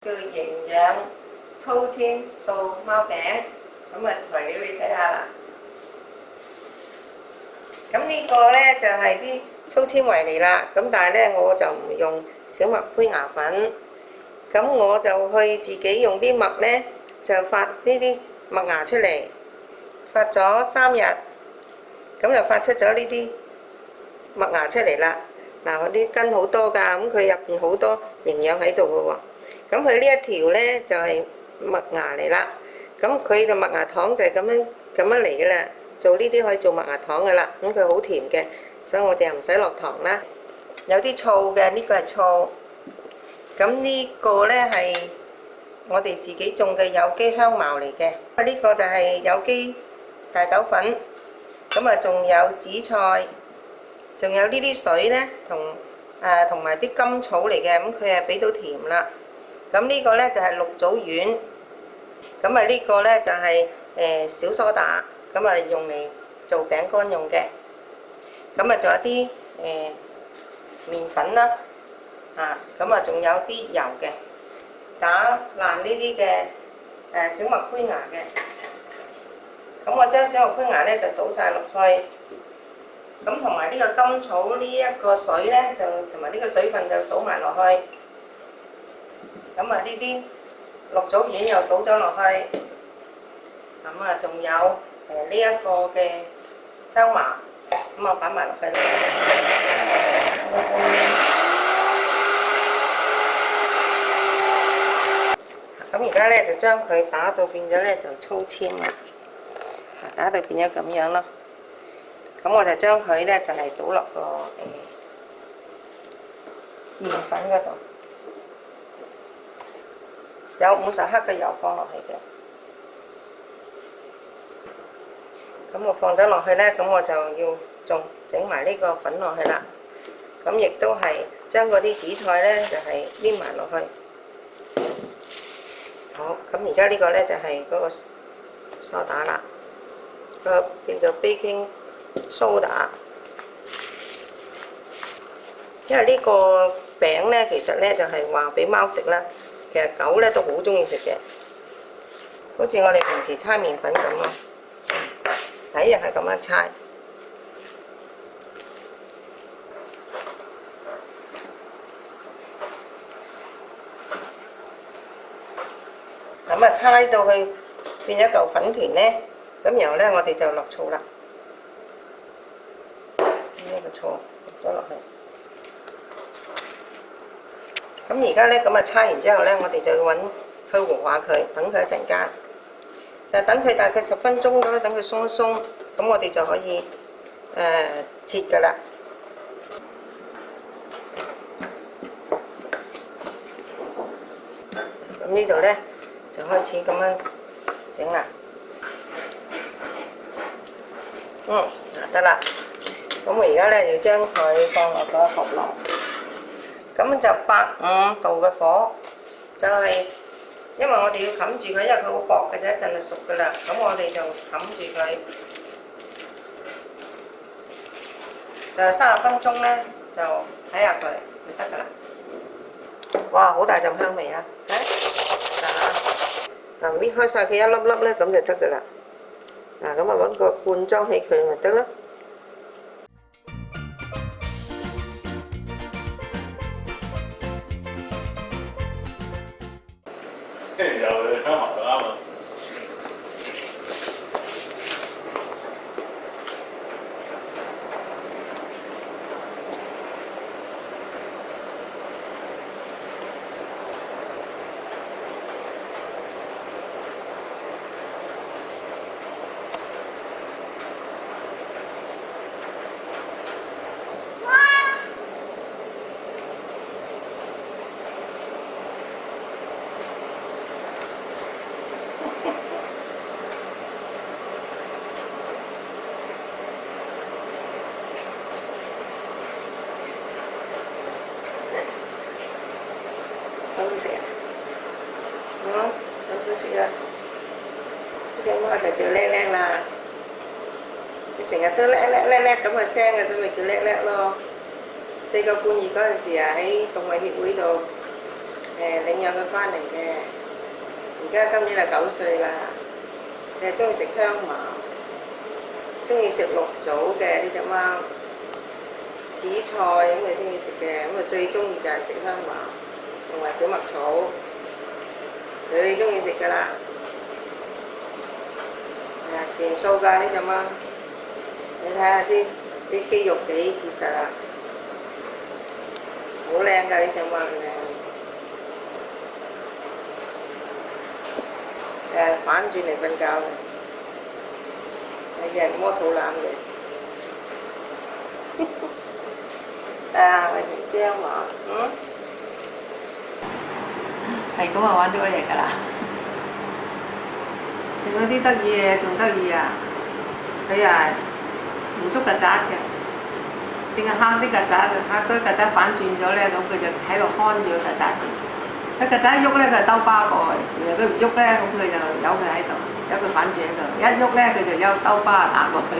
叫營養粗纖素貓餅，咁啊材料你睇下啦。咁呢個呢就係啲粗纖維嚟啦，咁但係呢我就唔用小麥胚芽粉，咁我就去自己用啲麥呢，就發呢啲麥芽出嚟，發咗3日，咁就發出咗呢啲麥芽出嚟啦。嗱，嗰啲根好多㗎，咁佢入邊好多營養喺度嘅喎。咁佢呢一條呢就係麥芽嚟啦，咁佢嘅麥芽糖就係咁樣嚟嘅啦。做呢啲可以做麥芽糖嘅啦，咁佢好甜嘅，所以我哋又唔使落糖啦。有啲醋嘅，呢個係醋。咁呢個呢係我哋自己種嘅有機香茅嚟嘅。呢個就係有機大豆粉。咁啊，仲有紫菜，仲有呢啲水呢，同埋啲甘草嚟嘅，咁佢係俾到甜啦。咁呢個呢就係綠棗丸。咁啊，呢個呢就係小蘇打。咁啊，用嚟做餅乾用嘅。咁啊，仲有啲麵粉啦，咁啊，仲有啲油嘅，打爛呢啲嘅小麥胚芽嘅。咁我將小麥胚芽呢就倒晒落去，咁同埋呢個甘草呢一個水呢，就同埋呢個水分就倒埋落去。咁啊，呢啲綠棗丸又倒咗落去。咁啊，仲有呢一個嘅香茅，咁我擺埋落去啦。咁而家呢就將佢打到變咗呢就粗纖啦，打到變咗咁樣咯。咁我就將佢呢就係倒落個麵粉嗰度，有50克嘅油放落去嘅。咁我放咗落去呢，咁我就要仲整埋呢個粉落去啦。咁亦都係將嗰啲紫菜呢，就係黏埋落去。好，咁而家呢個呢，就係嗰個蘇打啦，個變做 baking soda。因為呢個餅呢，其實呢就係話俾貓食啦，其實狗呢都好中意食嘅，好似我哋平時搓麵粉咁咯。一樣係咁樣搓，咁啊搓到佢變咗嚿粉團呢，咁然後呢我哋就落醋啦，呢個醋落咗落去。咁而家呢咁啊搓完之後呢，我哋就要揾去和下佢，等佢一陣間。就等佢大概10分鐘到，等佢鬆一鬆，咁我哋就可以切㗎啦。咁呢度呢，就開始咁樣整啦。得啦。咁我而家呢，就將佢放落個焗爐，咁就150度嘅火，就係。因為我哋要冚住佢，因為佢好薄嘅啫，一陣就熟㗎啦。咁我哋就冚住佢，就30分鐘呢，就睇下佢就得㗎啦。哇！好大陣香味啊！嗱，搣開晒佢一粒粒呢，咁就得㗎啦。咁啊揾個罐裝起佢咪得咯。有香茅就啱啦。好好食啊！好好食啊！呢隻貓就叫叻叻啦，佢成日都叻叻叻叻咁嘅聲嘅，所以咪叫叻叻咯。4個半月嗰陣時啊，喺動物協會度領養佢翻嚟嘅。而家今年係9歲啦。佢係中意食香茅，中意食綠棗嘅呢隻貓。紫菜咁佢中意食嘅，咁佢最中意就係食香茅同埋小麥草，佢中意食㗎啦。成數㗎呢隻貓，你睇下啲肌肉幾結實啊，好靚㗎呢隻貓嘅。反轉嚟瞓覺嘅，係日摸肚腩嘅。咪成張喎，係咁啊，玩咗一日㗎啦。另外啲得意嘢仲得意啊！佢啊唔捉曱甴嘅，淨係蝦啲曱甴嘅，蝦堆曱甴反轉咗咧，咁佢就喺度看住個曱甴。佢曱甴一喐咧，佢就兜巴過去；如果佢唔喐咧，咁佢就由佢喺度，由佢反轉喺度。一喐咧，佢就兜巴打過去。